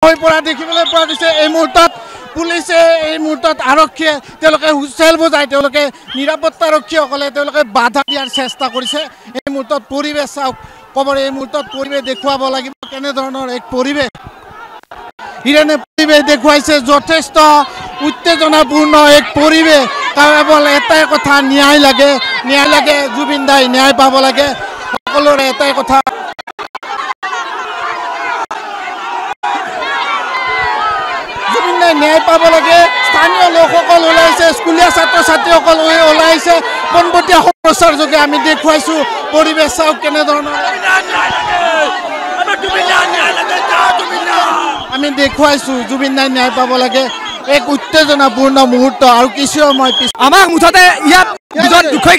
হৈ পৰা দেখিবলৈ পোৱা গৈছে। এই মুহূৰ্তত পুলিচে এই মুহূৰ্তত আৰক্ষীয়ে তেওঁলোকে হুইচেল বজাই তেওঁলোকে নিৰাপত্তাৰক্ষীসকলে তেওঁলোকে বাধা দিয়াৰ চেষ্টা কৰিছে। এই মুহূৰ্তত পৰিৱেশ চাওক কবৰ এই মুহূৰ্তত পৰিৱেশ দেখুৱাব লাগিব কেনেধৰণৰ এক পৰিৱেশ হিৰেনে পৰিৱেশ দেখুৱাইছে যথেষ্ট উত্তেজনাপূৰ্ণ এক পৰিৱেশ। কেৱল এটাই কথা ন্যায় লাগে জুবিন দাই ন্যায় পাব লাগে সকলোৰে এটাই কথা ন্যায় পাব লাগে। স্থানীয় লোকসকল ওলাইছে স্কুলীয়া ছাত্ৰ ছাত্ৰীসকল ওলাইছে পোনপটীয়া প্ৰচাৰ যোগে আমি দেখুৱাইছো পৰিৱেশ চাওক কেনেধৰণৰ আমি দেখুৱাইছো জুবিন দাই ন্যায় পাব লাগে এক উত্তেজনাপূৰ্ণ মুহূৰ্ত আৰু কিছু সময় পিছত আমাক মুঠতে ইয়াত দুখই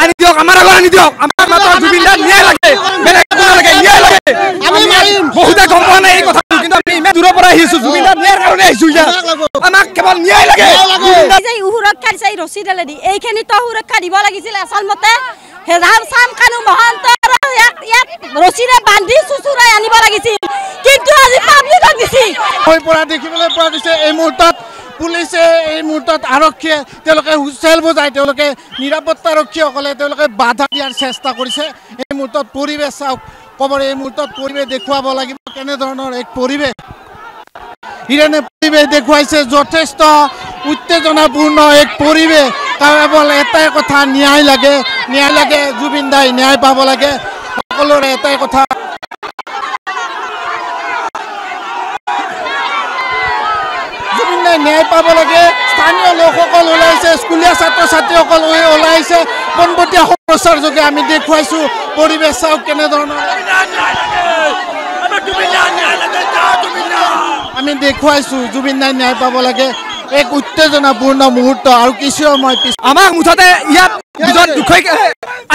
আনি দিয়ক আমাৰ আগত আনি দিয়ক আমাক মাত্ৰ জুবিন দাই ন্যায় লাগে বেলেগ একো নালাগে ন্যায় লাগে। আমি বহুতে গম পোৱা নাই এই কথা কিন্তু আমি ইমান দূৰৰ পৰা আহিছো জুবিন দাই ন্যায়ৰ কাৰণে আহিছো আমাক কেৱল ন্যায় লাগে। সুৰক্ষা দিছে ৰছীডালে দি এইখিনিতো সুৰক্ষা দিব লাগিছিল আচলমতে হেজাম চাম কানু মহন্ত ইয়াত ৰছীৰে বান্ধি চুচুৰাই আনিব লাগিছিল কিন্তু আজি পাব্লিকক দিছি। হৈ পৰা দেখিবলৈ পোৱা গৈছে। এই মুহূৰ্তত পুলিচে এই মুহূৰ্তত আৰক্ষীয়ে তেওঁলোকে হুইচেল বজাই তেওঁলোকে নিৰাপত্তাৰক্ষীসকলে তেওঁলোকে বাধা দিয়াৰ চেষ্টা কৰিছে। এই মুহূৰ্তত পৰিৱেশ চাওক কবৰ এই মুহূৰ্তত পৰিৱেশ দেখুৱাব লাগিব কেনেধৰণৰ এক পৰিৱেশ হিৰেনে পৰিৱেশ দেখুৱাইছে যথেষ্ট উত্তেজনাপূৰ্ণ এক পৰিৱেশ। কেৱল এটাই কথা ন্যায় লাগে জুবিন দাই ন্যায় পাব লাগে সকলোৰে এটাই কথা জুবিন দাই ন্যায় পাব লাগে। স্থানীয় লোকসকল ওলাইছে স্কুলীয়া ছাত্ৰ ছাত্ৰীসকল ওলাইছে পোনপটীয়া প্ৰচাৰ যোগে আমি দেখুৱাইছো পৰিৱেশ চাওক কেনেধৰণৰ আমি দেখুৱাইছো জুবিন দাই ন্যায় পাব লাগে এক উত্তেজনাপূৰ্ণ মুহূৰ্ত আৰু কিছু সময় পিছত আমাক মুঠতে ইয়াত দুখই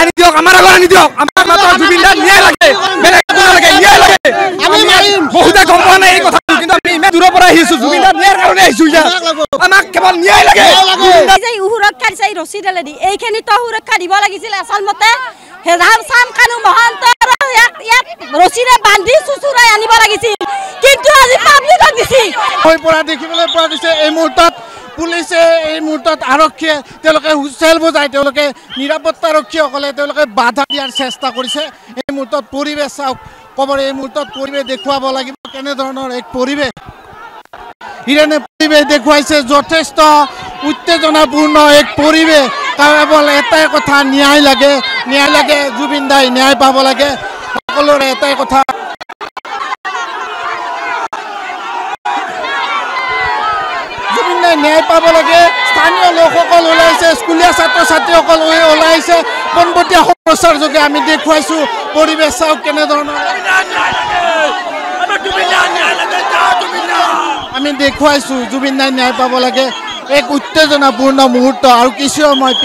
আনি দিয়ক আমাৰ আগত আনি দিয়ক আমাক মাত্ৰ জুবিন দাই ন্যায় লাগে বেলেগ একো নালাগে ন্যায় লাগে। আমি বহুতে গম পোৱা নাই এই কথা কিন্তু আমি ইমান দূৰৰ পৰা আহিছো জুবিন দাই ন্যায়ৰ কাৰণে আহিছো আমাক কেৱল ন্যায় লাগে। সুৰক্ষা দিছে ৰছীডালে দি এইখিনিতো সুৰক্ষা দিব লাগিছিল আচলমতে হেজাম চাম কানু মহন্ত ইয়াত ৰছীৰে বান্ধি চুচুৰাই আনিব লাগিছিল কিন্তু আজি পাব্লিকক দিছি। হৈ পৰা দেখিবলৈ পোৱা গৈছে। এই মুহূৰ্তত পুলিচে এই মুহূৰ্তত আৰক্ষীয়ে তেওঁলোকে হুইচেল বজাই তেওঁলোকে নিৰাপত্তাৰক্ষীসকলে তেওঁলোকে বাধা দিয়াৰ চেষ্টা কৰিছে। এই মুহূৰ্তত পৰিৱেশ চাওক কবৰ এই মুহূৰ্তত পৰিৱেশ দেখুৱাব লাগিব কেনেধৰণৰ এক পৰিৱেশ হিৰেনে পৰিৱেশ দেখুৱাইছে যথেষ্ট উত্তেজনাপূৰ্ণ এক পৰিৱেশ। কেৱল এটাই কথা ন্যায় লাগে জুবিন দাই ন্যায় পাব লাগে সকলোৰে এটাই কথা জুবিন দাই ন্যায় পাব লাগে। স্থানীয় লোকসকল ওলাইছে স্কুলীয়া ছাত্ৰ ছাত্ৰীসকল ওলাইছে পোনপটীয়া প্ৰচাৰ যোগে আমি দেখুৱাইছো পৰিৱেশ চাওক কেনেধৰণৰ আমি দেখুৱাইছো জুবিন দাই ন্যায় পাব লাগে এক উত্তেজনাপূৰ্ণ মুহূৰ্ত আৰু কিছু সময় পিছত